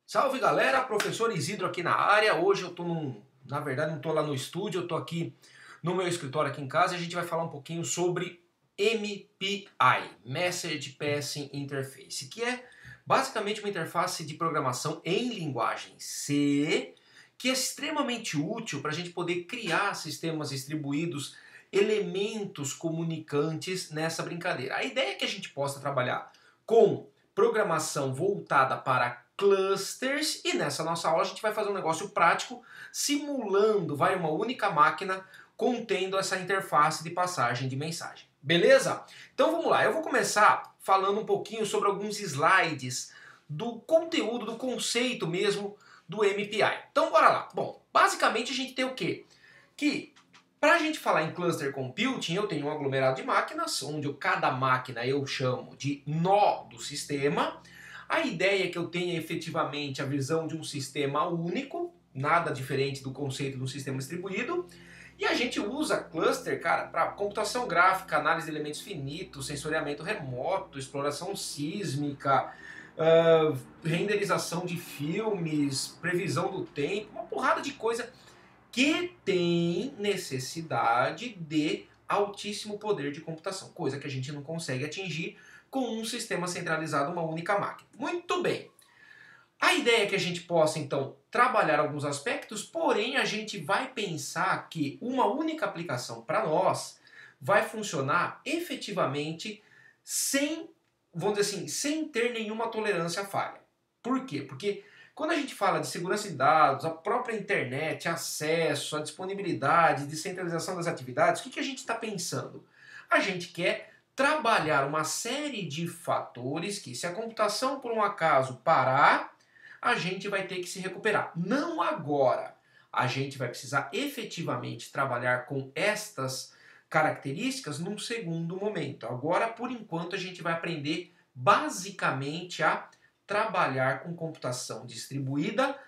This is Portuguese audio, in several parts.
Salve galera, professor Isidro aqui na área. Hoje eu tô na verdade não tô lá no estúdio, eu tô aqui no meu escritório aqui em casa e a gente vai falar um pouquinho sobre MPI, Message Passing Interface, que é basicamente uma interface de programação em linguagem C, que é extremamente útil para a gente poder criar sistemas distribuídos, elementos comunicantes nessa brincadeira. A ideia é que a gente possa trabalhar com programação voltada para clusters e nessa nossa aula a gente vai fazer um negócio prático simulando uma única máquina contendo essa interface de passagem de mensagem. Beleza? Então vamos lá, eu vou começar falando um pouquinho sobre alguns slides do conteúdo, do conceito mesmo do MPI. Então bora lá. Bom, basicamente a gente tem o quê? Que para a gente falar em cluster computing, eu tenho um aglomerado de máquinas, onde cada máquina eu chamo de nó do sistema. A ideia é que eu tenha efetivamente a visão de um sistema único, nada diferente do conceito do sistema distribuído. E a gente usa cluster, cara, para computação gráfica, análise de elementos finitos, sensoriamento remoto, exploração sísmica, renderização de filmes, previsão do tempo, uma porrada de coisa que tem necessidade de altíssimo poder de computação, coisa que a gente não consegue atingir com um sistema centralizado, uma única máquina. Muito bem. A ideia é que a gente possa, então, trabalhar alguns aspectos, porém a gente vai pensar que uma única aplicação para nós vai funcionar efetivamente sem, vamos dizer assim, sem ter nenhuma tolerância à falha. Por quê? Porque quando a gente fala de segurança de dados, a própria internet, acesso, a disponibilidade, descentralização das atividades, o que a gente está pensando? A gente quer trabalhar uma série de fatores que, se a computação por um acaso parar, a gente vai ter que se recuperar. Não agora. A gente vai precisar efetivamente trabalhar com estas características num segundo momento. Agora, por enquanto, a gente vai aprender basicamente a trabalhar com computação distribuída,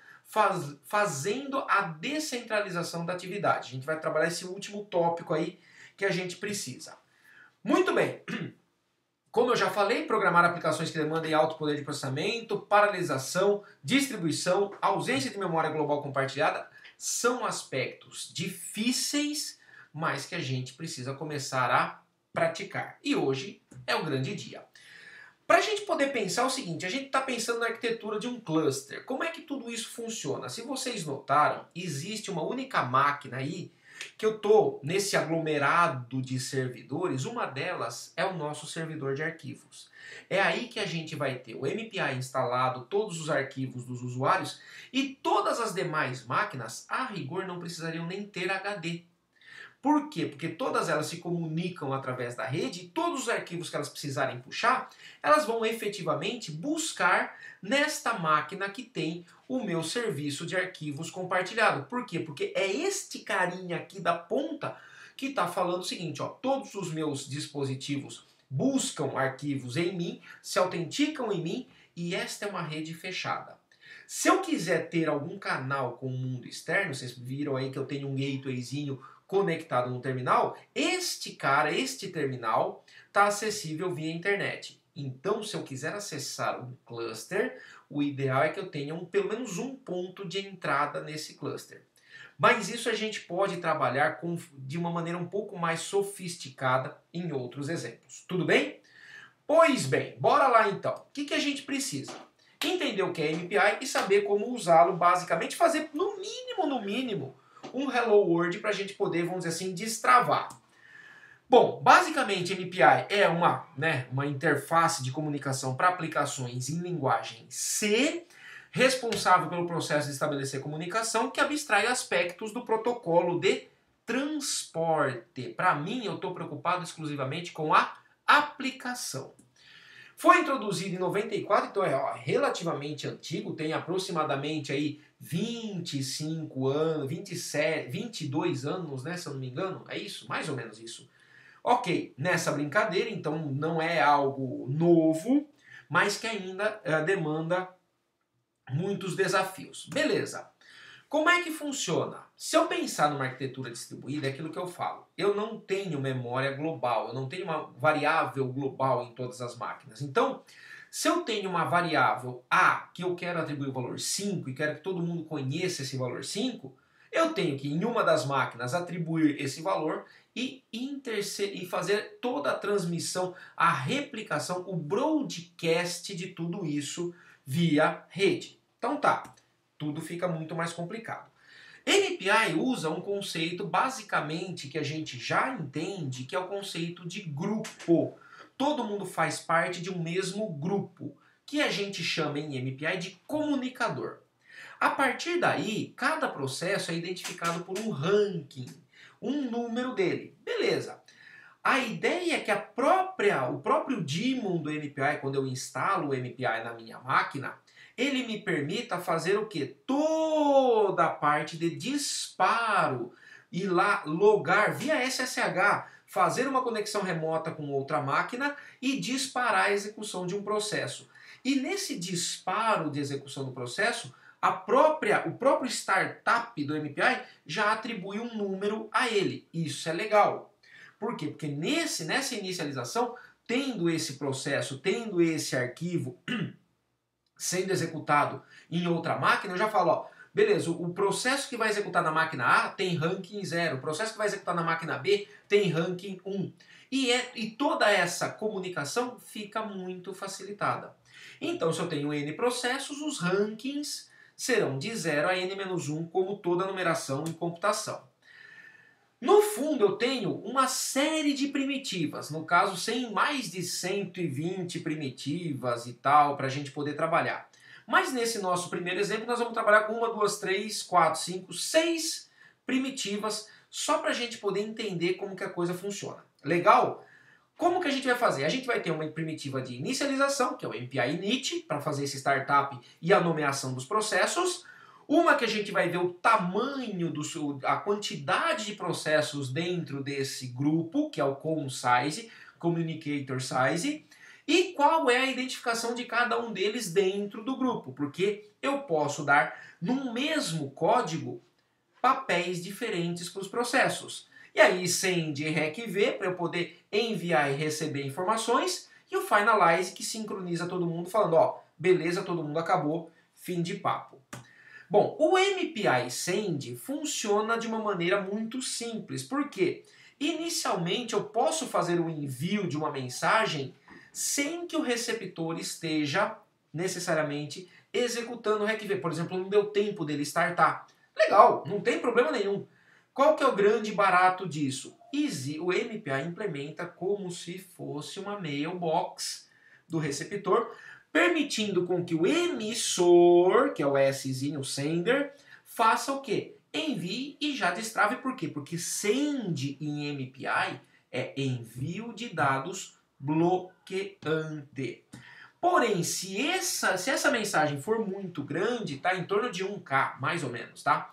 fazendo a descentralização da atividade. A gente vai trabalhar esse último tópico aí que a gente precisa. Muito bem. Como eu já falei, programar aplicações que demandem alto poder de processamento, paralelização, distribuição, ausência de memória global compartilhada são aspectos difíceis, mas que a gente precisa começar a praticar. E hoje é o grande dia. Para a gente poder pensar o seguinte, a gente está pensando na arquitetura de um cluster. Como é que tudo isso funciona? Se vocês notaram, existe uma única máquina aí que eu estou nesse aglomerado de servidores. Uma delas é o nosso servidor de arquivos. É aí que a gente vai ter o MPI instalado, todos os arquivos dos usuários e todas as demais máquinas, a rigor, não precisariam nem ter HD. Por quê? Porque todas elas se comunicam através da rede e todos os arquivos que elas precisarem puxar, elas vão efetivamente buscar nesta máquina que tem o meu serviço de arquivos compartilhado. Por quê? Porque é este carinha aqui da ponta que está falando o seguinte, ó, todos os meus dispositivos buscam arquivos em mim, se autenticam em mim e esta é uma rede fechada. Se eu quiser ter algum canal com o mundo externo, vocês viram aí que eu tenho um gatewayzinho conectado no terminal, este terminal, está acessível via internet. Então, se eu quiser acessar um cluster, o ideal é que eu tenha pelo menos um ponto de entrada nesse cluster. Mas isso a gente pode trabalhar de uma maneira um pouco mais sofisticada em outros exemplos. Tudo bem? Pois bem, bora lá então. O que a gente precisa? Entender o que é MPI e saber como usá-lo, basicamente fazer no mínimo, um Hello World para a gente poder, vamos dizer assim, destravar. Bom, basicamente MPI é uma interface de comunicação para aplicações em linguagem C, responsável pelo processo de estabelecer comunicação, que abstrai aspectos do protocolo de transporte. Para mim, eu estou preocupado exclusivamente com a aplicação. Foi introduzido em 94, então é relativamente antigo, tem aproximadamente aí 25 anos, 27, 22 anos, né, se eu não me engano, é isso? Mais ou menos isso. Ok, nessa brincadeira, então não é algo novo, mas que ainda demanda muitos desafios. Beleza. Como é que funciona? Se eu pensar numa arquitetura distribuída, é aquilo que eu falo. Eu não tenho memória global, eu não tenho uma variável global em todas as máquinas. Então, Se eu tenho uma variável A que eu quero atribuir o valor 5 e quero que todo mundo conheça esse valor 5, eu tenho que em uma das máquinas atribuir esse valor e fazer toda a transmissão, a replicação, o broadcast de tudo isso via rede. Então tá, tudo fica muito mais complicado. MPI usa um conceito basicamente que a gente já entende, que é o conceito de grupo. Todo mundo faz parte de um mesmo grupo, que a gente chama em MPI de comunicador. A partir daí, cada processo é identificado por um ranking, um número dele. Beleza. A ideia é que o próprio daemon do MPI, quando eu instalo o MPI na minha máquina, ele me permita fazer o quê? Toda a parte de disparo, ir lá logar via SSH, fazer uma conexão remota com outra máquina e disparar a execução de um processo. E nesse disparo de execução do processo, o próprio startup do MPI já atribui um número a ele. Isso é legal. Por quê? Porque nessa inicialização, tendo esse processo, tendo esse arquivo sendo executado em outra máquina, eu já falo, ó, beleza, o processo que vai executar na máquina A tem ranking 0, o processo que vai executar na máquina B tem ranking 1. E toda essa comunicação fica muito facilitada. Então, se eu tenho N processos, os rankings serão de 0 a N-1, como toda numeração em computação. No fundo, eu tenho uma série de primitivas, no caso, sem mais de 120 primitivas e tal, para a gente poder trabalhar. Mas nesse nosso primeiro exemplo, nós vamos trabalhar com 1, 2, 3, 4, 5, 6 primitivas, só para a gente poder entender como que a coisa funciona. Legal? Como que a gente vai fazer? A gente vai ter uma primitiva de inicialização, que é o MPI init, para fazer esse startup e a nomeação dos processos. Uma que a gente vai ver o tamanho, a quantidade de processos dentro desse grupo, que é o size, communicator size, e qual é a identificação de cada um deles dentro do grupo, porque eu posso dar no mesmo código papéis diferentes para os processos. E aí send e recv para eu poder enviar e receber informações, e o finalize que sincroniza todo mundo falando, ó, beleza, todo mundo acabou, fim de papo. Bom, o MPI Send funciona de uma maneira muito simples, porque inicialmente eu posso fazer o envio de uma mensagem sem que o receptor esteja necessariamente executando o RecV. Por exemplo, não deu tempo dele startar. Legal, não tem problema nenhum. Qual que é o grande barato disso? O MPI implementa como se fosse uma mailbox do receptor, permitindo com que o emissor, que é o Szinho, o sender, faça o quê? Envie e já destrave. Por quê? Porque send em MPI é envio de dados bloqueante. Porém, se essa mensagem for muito grande, tá em torno de 1K, mais ou menos, tá?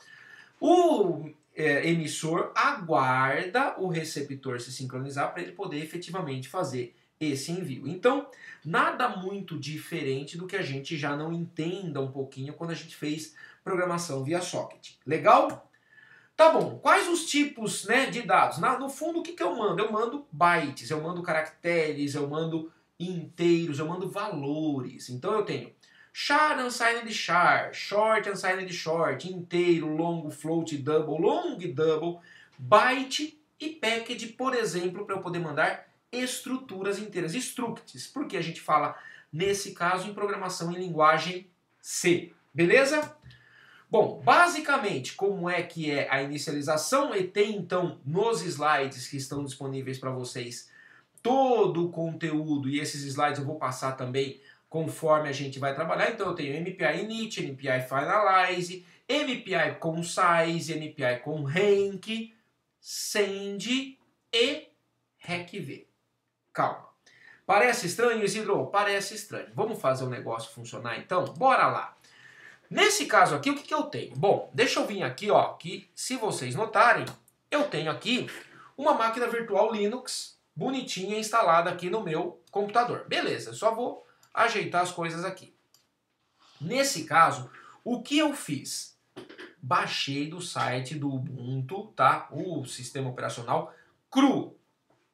O emissor aguarda o receptor se sincronizar para ele poder efetivamente fazer esse envio. Então, nada muito diferente do que a gente já não entenda um pouquinho quando a gente fez programação via socket. Legal? Tá bom, quais os tipos, né, de dados? No fundo, o que eu mando? Eu mando bytes, eu mando caracteres, eu mando inteiros, eu mando valores. Então eu tenho char, unsigned char, short, unsigned short, inteiro, longo, float, double, long, double, byte e package, por exemplo, para eu poder mandar estruturas inteiras, structs, porque a gente fala, nesse caso, em programação em linguagem C. Beleza? Bom, basicamente, como é que é a inicialização? E tem, então, nos slides que estão disponíveis para vocês, todo o conteúdo, e esses slides eu vou passar também conforme a gente vai trabalhar. Então, eu tenho MPI init, MPI finalize, MPI com size, MPI com rank, send e recv. Calma. Parece estranho, Isidro? Parece estranho. Vamos fazer o negócio funcionar, então? Bora lá. Nesse caso aqui, o que eu tenho? Bom, deixa eu vir aqui, ó, que se vocês notarem, eu tenho aqui uma máquina virtual Linux bonitinha instalada aqui no meu computador. Beleza, só vou ajeitar as coisas aqui. Nesse caso, o que eu fiz? Baixei do site do Ubuntu, tá? O sistema operacional cru.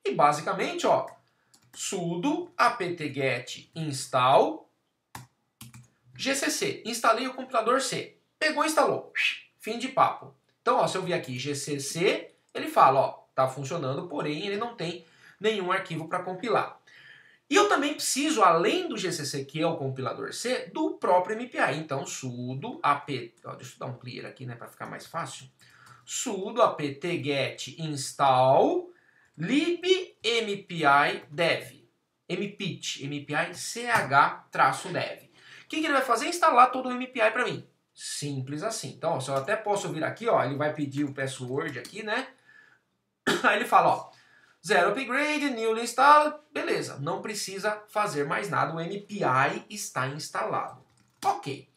E basicamente, ó, sudo apt-get install gcc. Instalei o compilador C. Pegou e instalou. Fim de papo. Então, ó, se eu vir aqui gcc, ele fala, ó, tá funcionando, porém ele não tem nenhum arquivo para compilar. E eu também preciso, além do gcc, que é o compilador C, do próprio MPI. Então, sudo apt... Ó, deixa eu dar um clear aqui, né, para ficar mais fácil. Sudo apt-get install libmpi-dev. mpi-ch-dev. O que ele vai fazer? Instalar todo o MPI para mim. Simples assim. Então, ó, se eu até posso vir aqui, ó, ele vai pedir o password aqui, né? Aí ele fala, ó, zero upgrade, newly installed, beleza, não precisa fazer mais nada, o MPI está instalado. Ok,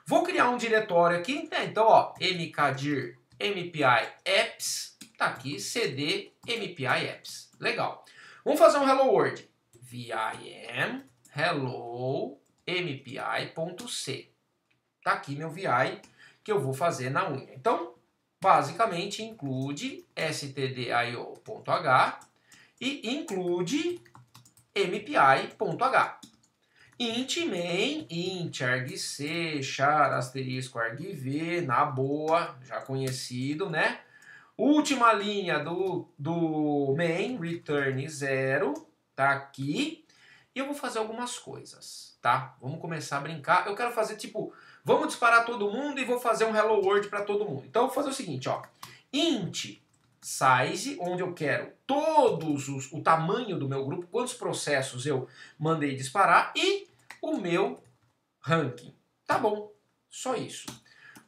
vou criar um diretório aqui, né? Então, ó, mkdir MPI apps, tá aqui, cd MPI apps, legal. Vamos fazer um hello world, vim hello mpi.c, tá aqui meu VI que eu vou fazer na unha. Então, basicamente include stdio.h e include mpi.h. Int main, int argc, char, asterisco, argv, na boa, já conhecido, né? Última linha do main, return 0, tá aqui. E eu vou fazer algumas coisas, tá? Vamos começar a brincar. Eu quero fazer tipo, vamos disparar todo mundo e vou fazer um hello world para todo mundo. Então eu vou fazer o seguinte, ó. Int size, onde eu quero o tamanho do meu grupo, quantos processos eu mandei disparar e o meu ranking. Tá bom, só isso.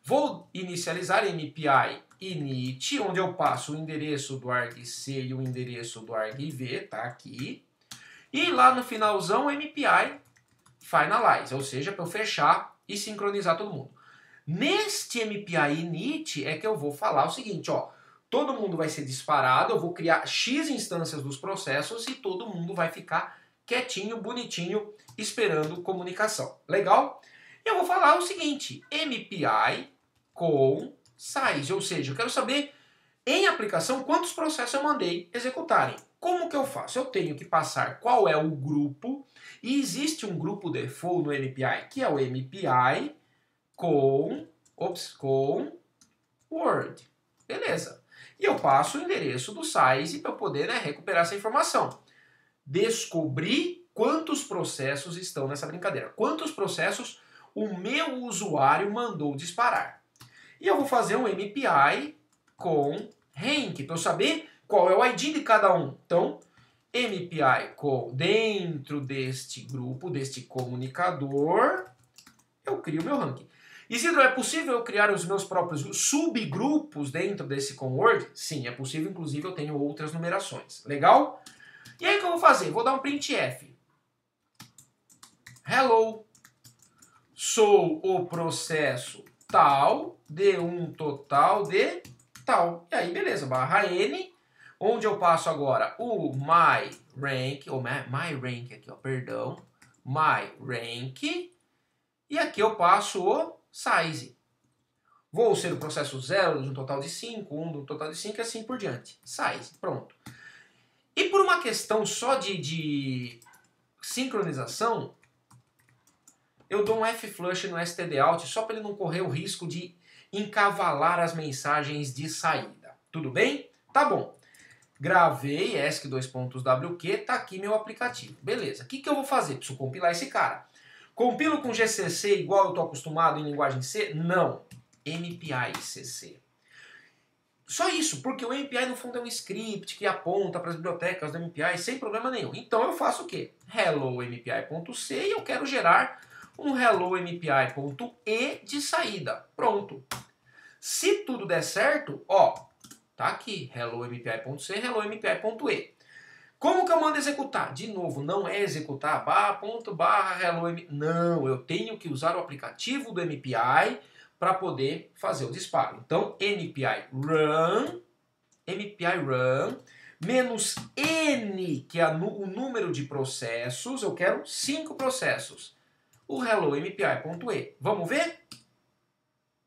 Vou inicializar MPI init, onde eu passo o endereço do argc e o endereço do argv, tá aqui. E lá no finalzão, MPI finalize, ou seja, para eu fechar e sincronizar todo mundo. Neste MPI init é que eu vou falar o seguinte, ó, todo mundo vai ser disparado, eu vou criar X instâncias dos processos e todo mundo vai ficar quietinho, bonitinho, esperando comunicação. Legal? Eu vou falar o seguinte, MPI com size, ou seja, eu quero saber em aplicação quantos processos eu mandei executarem. Como que eu faço? Eu tenho que passar qual é o grupo, e existe um grupo default no MPI, que é o MPI com Word. Beleza. E eu passo o endereço do size para eu poder, né, recuperar essa informação. Descobrir quantos processos estão nessa brincadeira. Quantos processos o meu usuário mandou disparar. E eu vou fazer um MPI com rank, para eu saber qual é o ID de cada um. Então, MPI com dentro deste grupo, deste comunicador, eu crio o meu ranking. Isidro, é possível eu criar os meus próprios subgrupos dentro desse com-word? Sim, é possível, inclusive eu tenho outras numerações. Legal? E aí o que eu vou fazer? Vou dar um printf. Hello, sou o processo tal, de um total de tal. E aí, beleza, barra n, onde eu passo agora o myRank, ou myRank aqui, ó, perdão, myRank, e aqui eu passo o size. Vou ser o processo 0 de um total de 5, 1 de um total de 5 e assim por diante. Size, pronto. E por uma questão só de sincronização, eu dou um flush no stdout só para ele não correr o risco de encavalar as mensagens de saída. Tudo bem? Tá bom. Gravei ESC2.wq, tá aqui meu aplicativo. Beleza. O que eu vou fazer? Preciso compilar esse cara. Compilo com GCC igual eu estou acostumado em linguagem C? Não. MPI-CC. Só isso, porque o MPI no fundo é um script que aponta para as bibliotecas do MPI sem problema nenhum. Então eu faço o quê? Hello MPI.c e eu quero gerar um hello MPI.e de saída. Pronto. Se tudo der certo, ó, tá aqui, hello MPI.c, hello MPI.e. Como que eu mando executar? De novo, não é executar hello MPI. Não, eu tenho que usar o aplicativo do MPI para poder fazer o disparo. Então, MPI run, menos N, que é o número de processos, eu quero 5 processos. O hello MPI.e. Vamos ver?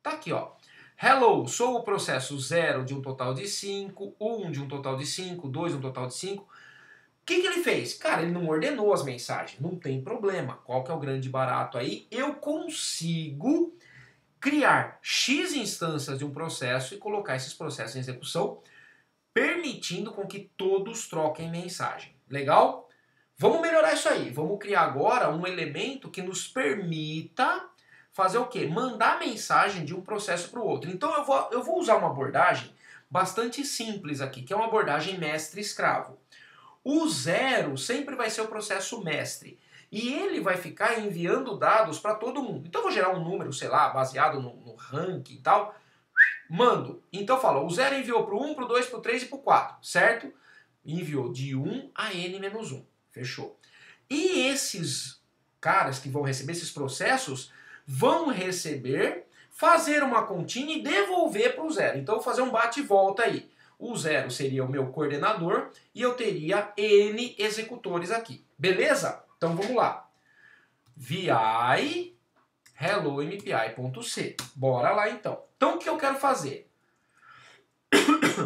Tá aqui, ó. Hello, sou o processo 0 de um total de 5, 1 de um total de 5, 2 de um total de 5. que ele fez? Cara, ele não ordenou as mensagens. Não tem problema. Qual que é o grande barato aí? Eu consigo criar X instâncias de um processo e colocar esses processos em execução, permitindo com que todos troquem mensagem. Legal? Vamos melhorar isso aí. Vamos criar agora um elemento que nos permita fazer o quê? Mandar mensagem de um processo para o outro. Então eu vou usar uma abordagem bastante simples aqui, que é uma abordagem mestre-escravo. O 0 sempre vai ser o processo mestre. E ele vai ficar enviando dados para todo mundo. Então eu vou gerar um número, sei lá, baseado no ranking e tal. Mando. Então eu falo, o 0 enviou para o 1, para o 2, para o 3 e para o 4, certo? Enviou de 1 a n-1. Fechou. E esses caras que vão receber esses processos vão receber, fazer uma continha e devolver para o 0. Então eu vou fazer um bate e volta aí. O 0 seria o meu coordenador e eu teria N executores aqui. Beleza? Então vamos lá. vi hello mpi.c. Bora lá então. Então o que eu quero fazer?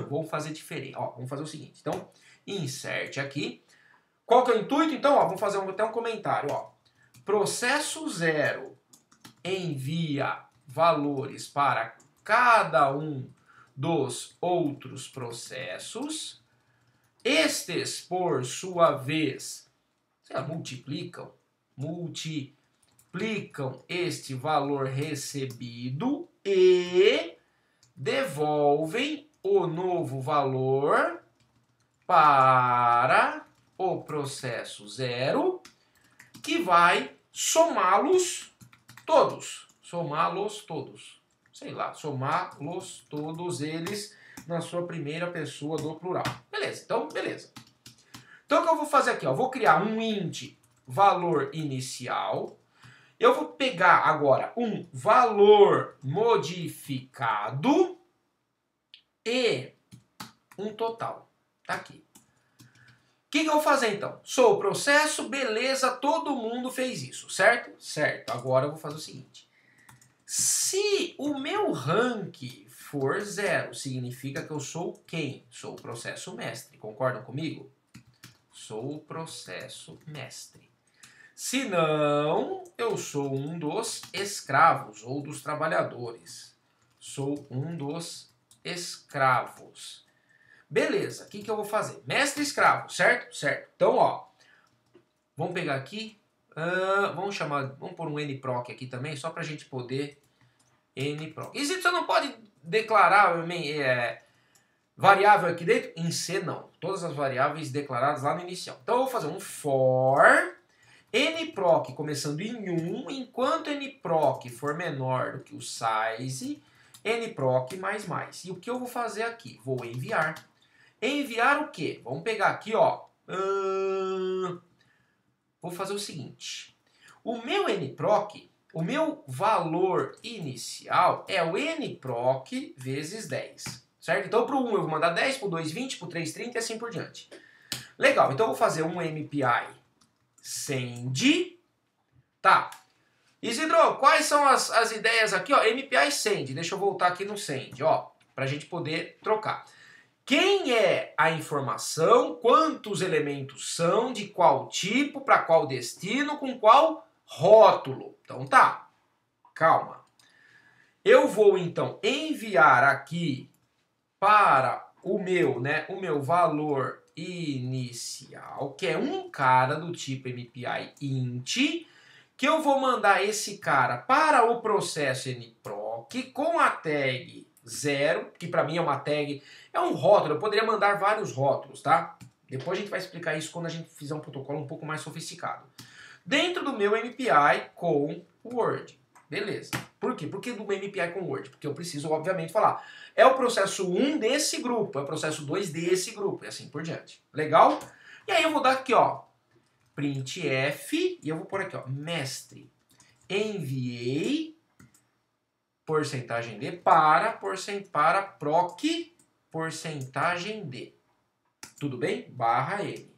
Vou fazer diferente. Ó, vamos fazer o seguinte. Então, insert aqui. Qual que é o intuito? Então, ó, vamos fazer até um comentário. Ó. Processo 0 envia valores para cada um dos outros processos. Estes, por sua vez, multiplicam este valor recebido e devolvem o novo valor para o processo 0, que vai somá-los todos. Sei lá, somá-los todos eles na sua primeira pessoa do plural. Beleza, então beleza. Então o que eu vou fazer aqui? Ó, vou criar um int valor inicial. Eu vou pegar agora um valor modificado e um total. Tá aqui. O que eu vou fazer então? Sou o processo, beleza, todo mundo fez isso, certo? Certo. Agora eu vou fazer o seguinte. Se o meu rank for 0, significa que eu sou quem? Sou o processo mestre. Concordam comigo? Sou o processo mestre. Se não, eu sou um dos escravos ou dos trabalhadores. Sou um dos escravos. Beleza, o que eu vou fazer? Mestre escravo, certo? Certo. Então, ó, vamos pegar aqui, vamos pôr um nproc aqui também, só para a gente poder nproc. E você não pode declarar variável aqui dentro? Em C, não. Todas as variáveis declaradas lá no inicial. Então, eu vou fazer um for nproc começando em 1, enquanto nproc for menor do que o size, nproc mais. E o que eu vou fazer aqui? Vou enviar. Enviar o quê? Vamos pegar aqui, ó. Vou fazer o seguinte. O meu nproc, o meu valor inicial é o nproc vezes 10. Certo? Então, para o 1 eu vou mandar 10, para o 2, 20, para o 3, 30 e assim por diante. Legal, então eu vou fazer um MPI send. Tá. Isidro, quais são as ideias aqui? Ó, MPI send. Deixa eu voltar aqui no send, ó, para a gente poder trocar. Quem é a informação, quantos elementos são, de qual tipo, para qual destino, com qual rótulo. Então tá, calma. Eu vou então enviar aqui para o meu valor inicial, que é um cara do tipo MPI int, que eu vou mandar esse cara para o processo nproc com a tag 0, que para mim é uma tag, é um rótulo, eu poderia mandar vários rótulos, tá? Depois a gente vai explicar isso quando a gente fizer um protocolo um pouco mais sofisticado. Dentro do meu MPI com Word. Beleza. Por quê? Por que do MPI com Word? Porque eu preciso, obviamente, falar. É o processo 1 desse grupo, é o processo 2 desse grupo, e assim por diante. Legal? E aí eu vou dar aqui, ó, printf, e eu vou pôr aqui, ó, mestre. Enviei porcentagem D para proc porcentagem D. Tudo bem? Barra N.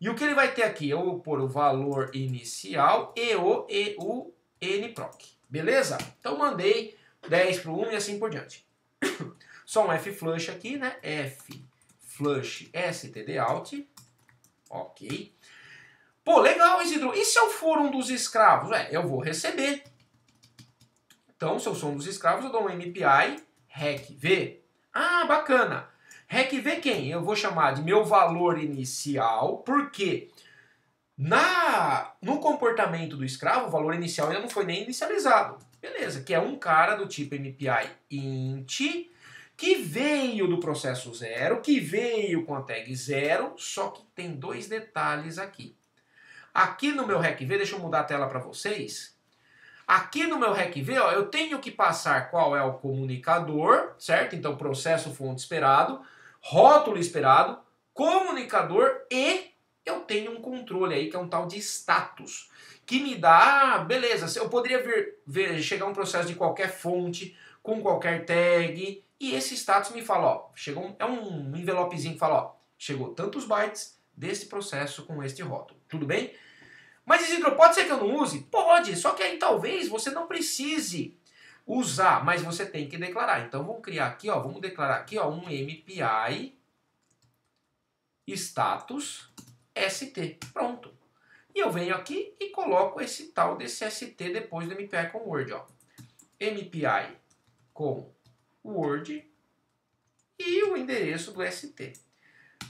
E o que ele vai ter aqui? Eu vou pôr o valor inicial e o nproc. Beleza? Então mandei 10 para o 1 e assim por diante. Só um flush aqui, né? Flush stdout. Ok. Pô, legal, Isidro. E se eu for um dos escravos? Eu vou receber. Então, se eu sou um dos escravos, eu dou um MPI REC-V. Ah, bacana. REC-V quem? Eu vou chamar de meu valor inicial, porque no comportamento do escravo, o valor inicial ainda não foi nem inicializado. Beleza, que é um cara do tipo MPI int, que veio do processo 0, que veio com a tag 0, só que tem dois detalhes aqui. Aqui no meu REC-V, deixa eu mudar a tela para vocês. Aqui no meu REC-V, ó, eu tenho que passar qual é o comunicador, certo? Então, processo fonte esperado, rótulo esperado, comunicador e eu tenho um controle aí que é um tal de status, que me dá, beleza, eu poderia chegar um processo de qualquer fonte, com qualquer tag, e esse status me fala, ó, chegou é um envelopezinho que fala, ó, chegou tantos bytes desse processo com este rótulo, tudo bem? Mas Isidro, pode ser que eu não use? Pode, só que aí talvez você não precise usar, mas você tem que declarar. Então vamos criar aqui, ó, vamos declarar aqui, ó, um MPI status ST. Pronto. E eu venho aqui e coloco esse tal desse ST depois do MPI com Word, ó. MPI com Word e o endereço do ST.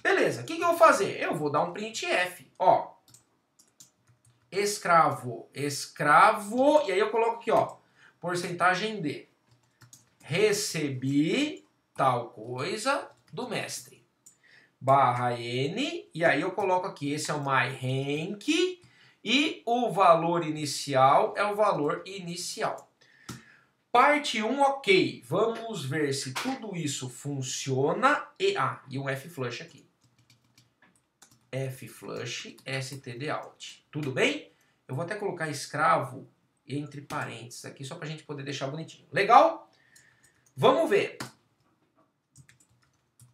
Beleza, o que eu vou fazer? Eu vou dar um printf, ó. Escravo, e aí eu coloco aqui, ó, porcentagem D. Recebi tal coisa do mestre. Barra N, e aí eu coloco aqui, esse é o myRank, e o valor inicial é o valor inicial. Parte 1, ok. Vamos ver se tudo isso funciona. E um flush aqui. flush stdout. Tudo bem? Eu vou até colocar escravo entre parênteses aqui, só para a gente poder deixar bonitinho. Legal? Vamos ver.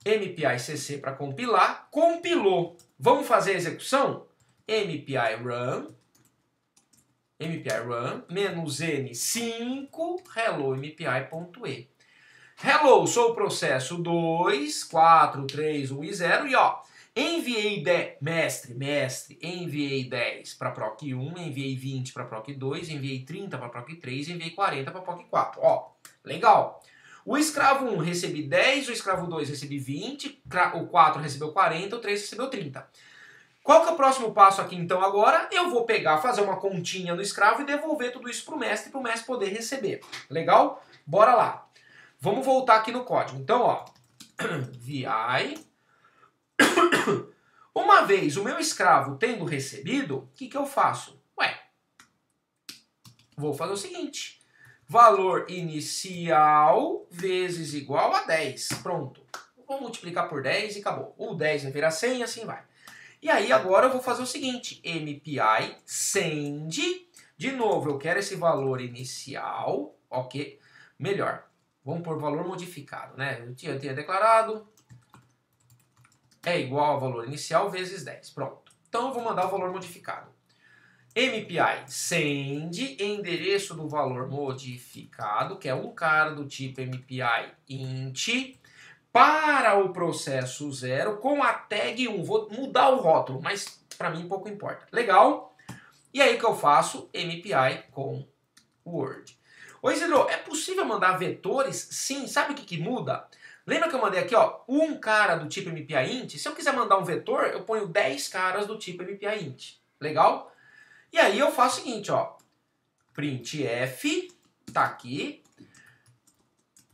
MPI CC para compilar. Compilou. Vamos fazer a execução? MPI run. -n5 hello mpi.e. Hello, sou o processo 2, 4, 3, 1 e 0 e ó, enviei mestre, enviei 10 para proc 1, enviei 20 para proc 2, enviei 30 para proc 3, enviei 40 para proc 4. Ó, legal. O escravo 1 recebi 10, o escravo 2 recebi 20, o 4 recebeu 40, o 3 recebeu 30. Qual que é o próximo passo aqui então agora? Eu vou pegar, fazer uma continha no escravo e devolver tudo isso para o mestre poder receber. Legal? Bora lá. Vamos voltar aqui no código. Então, ó, vi. Uma vez o meu escravo tendo recebido, o que eu faço? Vou fazer o seguinte. Valor inicial vezes igual a 10. Pronto. Vou multiplicar por 10 e acabou. O 10 vai virar 100 e assim vai. E aí agora eu vou fazer o seguinte. MPI send. De novo, eu quero esse valor inicial. Ok. Melhor. Vamos por valor modificado, né? Eu tinha declarado. É igual ao valor inicial vezes 10. Pronto. Então eu vou mandar o valor modificado. MPI send, endereço do valor modificado, que é um cara do tipo MPI int, para o processo 0 com a tag 1. Vou mudar o rótulo, mas para mim pouco importa. Legal? E aí o que eu faço? MPI com Word. Ô Isidro, é possível mandar vetores? Sim. Sabe o que muda? Lembra que eu mandei aqui, ó, um cara do tipo MPI int? Se eu quiser mandar um vetor, eu ponho 10 caras do tipo MPI int. Legal? E aí eu faço o seguinte, ó, printf, tá aqui,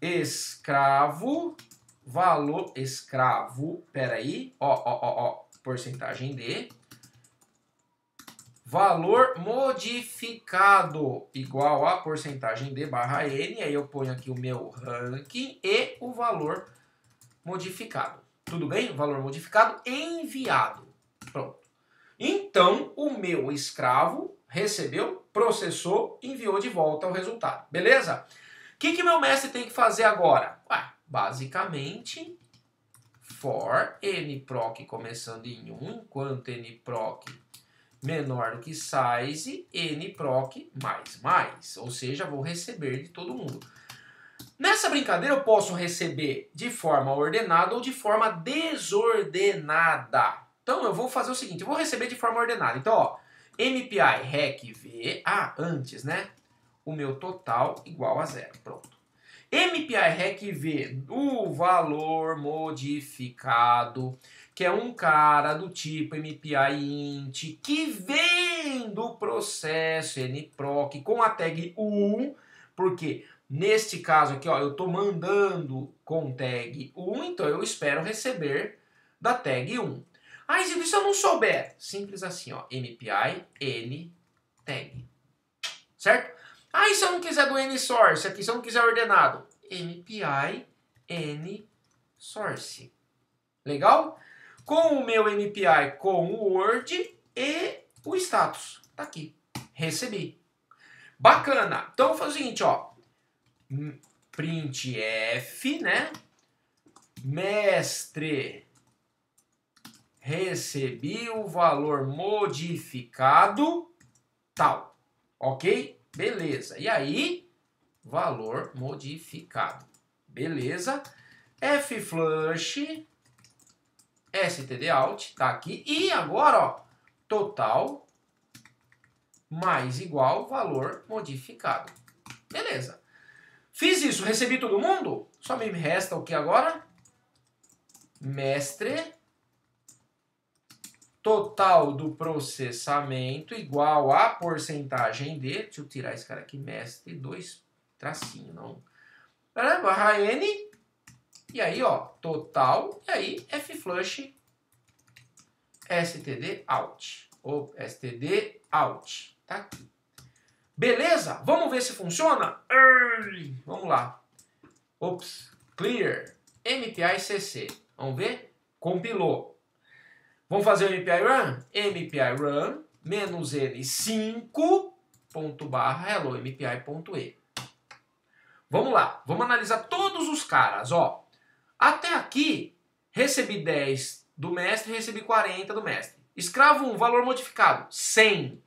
escravo, valor, peraí, ó, porcentagem D, valor modificado igual a porcentagem D barra N, aí eu ponho aqui o meu ranking e o valor modificado. Tudo bem? O valor modificado enviado. Pronto. Então, o meu escravo recebeu, processou, enviou de volta o resultado. Beleza? O que meu mestre tem que fazer agora? Basicamente, for nproc começando em 1, enquanto nproc menor do que size, nproc mais. Ou seja, vou receber de todo mundo. Nessa brincadeira, eu posso receber de forma ordenada ou de forma desordenada. Então eu vou fazer o seguinte, eu vou receber de forma ordenada. Então, ó, MPI REC V, antes, né? O meu total igual a 0. Pronto. MPI REC V, o valor modificado, que é um cara do tipo MPI int, que vem do processo nproc com a tag 1, porque neste caso aqui, ó, eu estou mandando com tag 1, então eu espero receber da tag 1. Ah, e se eu não souber? Simples assim, ó, MPI n tag. Certo? Ah, e se eu não quiser do nSource aqui, se eu não quiser ordenado? MPI nSource. Legal? Com o meu MPI com o Word e o status. Tá aqui. Recebi. Bacana. Então eu vou fazer o seguinte, ó. Printf, né? Mestre, recebi o valor modificado tal. Ok? Beleza. E aí, valor modificado. Beleza. Flush, stdout, tá aqui. E agora, ó, total mais igual valor modificado. Beleza. Fiz isso, recebi todo mundo? Só me resta o que agora? Mestre, total do processamento igual a porcentagem de, deixa eu tirar esse cara aqui, mestre, 2 tracinho, não. Barra N, e aí, ó, total, e aí flush stdout, ou stdout, tá aqui. Beleza? Vamos ver se funciona? Vamos lá. Ops, clear, MPI CC, vamos ver? Compilou. Vamos fazer o MPI run? MPI run, -n5, ponto barra, hello, mpi.e. Vamos lá, vamos analisar todos os caras, ó. Até aqui, recebi 10 do mestre, recebi 40 do mestre. Escravo 1, valor modificado, 100.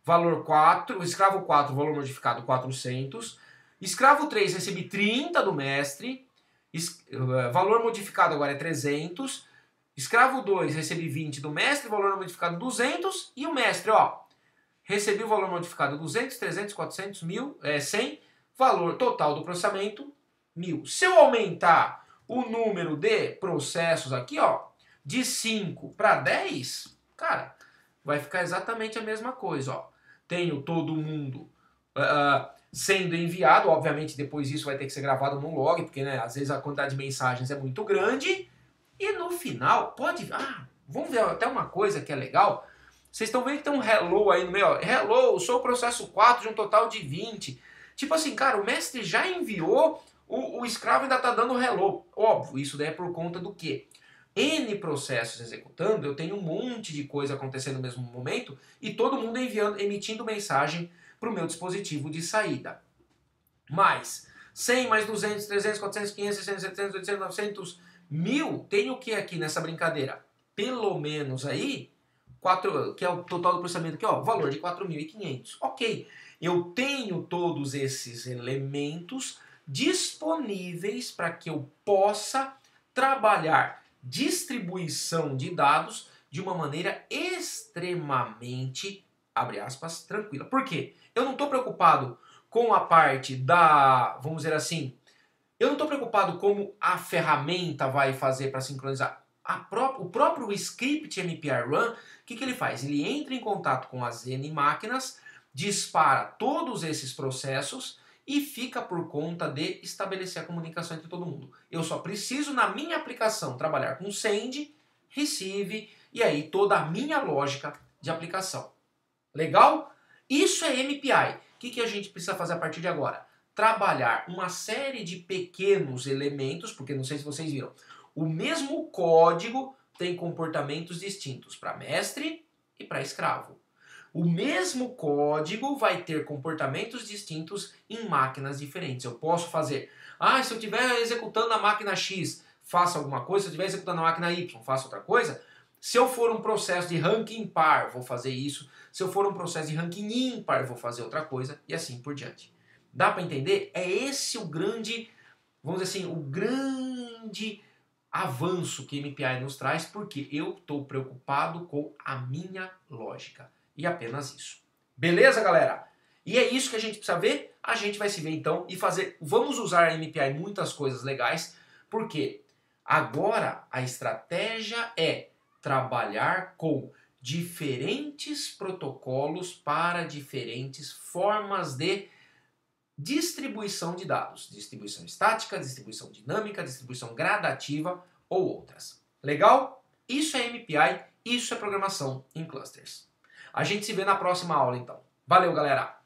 Valor 4, escravo 4, valor modificado, 400. Escravo 3, recebi 30 do mestre. Valor modificado agora é 300. Escravo 2, recebi 20 do mestre, valor modificado 200. E o mestre, ó, recebi o valor modificado 200, 300, 400, 1000, 100. Valor total do processamento, 1000. Se eu aumentar o número de processos aqui, ó, de 5 para 10, cara, vai ficar exatamente a mesma coisa, ó. Tenho todo mundo sendo enviado, obviamente depois isso vai ter que ser gravado no log, porque né, às vezes a quantidade de mensagens é muito grande. E no final, vamos ver até uma coisa que é legal. Vocês estão vendo que tem um hello aí no meio, ó. Hello, sou o processo 4 de um total de 20. Tipo assim, cara, o mestre já enviou, o escravo ainda tá dando hello. Óbvio, isso daí é por conta do quê? N processos executando, eu tenho um monte de coisa acontecendo no mesmo momento e todo mundo emitindo mensagem para o meu dispositivo de saída. Mais 100, mais 200, 300, 400, 500, 600, 700, 800, 900, 1000, tem o que aqui nessa brincadeira? Pelo menos aí, 4, que é o total do processamento aqui, ó, valor de 4.500. Ok, eu tenho todos esses elementos disponíveis para que eu possa trabalhar distribuição de dados de uma maneira extremamente, abre aspas, tranquila. Por quê? Eu não estou preocupado com a parte da, vamos dizer assim, eu não estou preocupado como a ferramenta vai fazer para sincronizar. O próprio script MPI Run, o que ele faz? Ele entra em contato com as N máquinas, dispara todos esses processos e fica por conta de estabelecer a comunicação entre todo mundo. Eu só preciso, na minha aplicação, trabalhar com send, receive e aí toda a minha lógica de aplicação. Legal? Isso é MPI. O que a gente precisa fazer a partir de agora? Trabalhar uma série de pequenos elementos, porque não sei se vocês viram, o mesmo código tem comportamentos distintos para mestre e para escravo. O mesmo código vai ter comportamentos distintos em máquinas diferentes. Eu posso fazer, se eu estiver executando na máquina X, faça alguma coisa, se eu estiver executando na máquina Y, faça outra coisa. Se eu for um processo de ranking par, vou fazer isso. Se eu for um processo de ranking ímpar, vou fazer outra coisa, e assim por diante. Dá para entender? É esse o grande, vamos dizer assim, o grande avanço que MPI nos traz, porque eu estou preocupado com a minha lógica. E apenas isso. Beleza, galera? E é isso que a gente precisa ver. A gente vai se ver então e fazer. Vamos usar a MPI em muitas coisas legais, porque agora a estratégia é trabalhar com diferentes protocolos para diferentes formas de distribuição de dados. Distribuição estática, distribuição dinâmica, distribuição gradativa ou outras. Legal? Isso é MPI, isso é programação em clusters. A gente se vê na próxima aula então. Valeu, galera!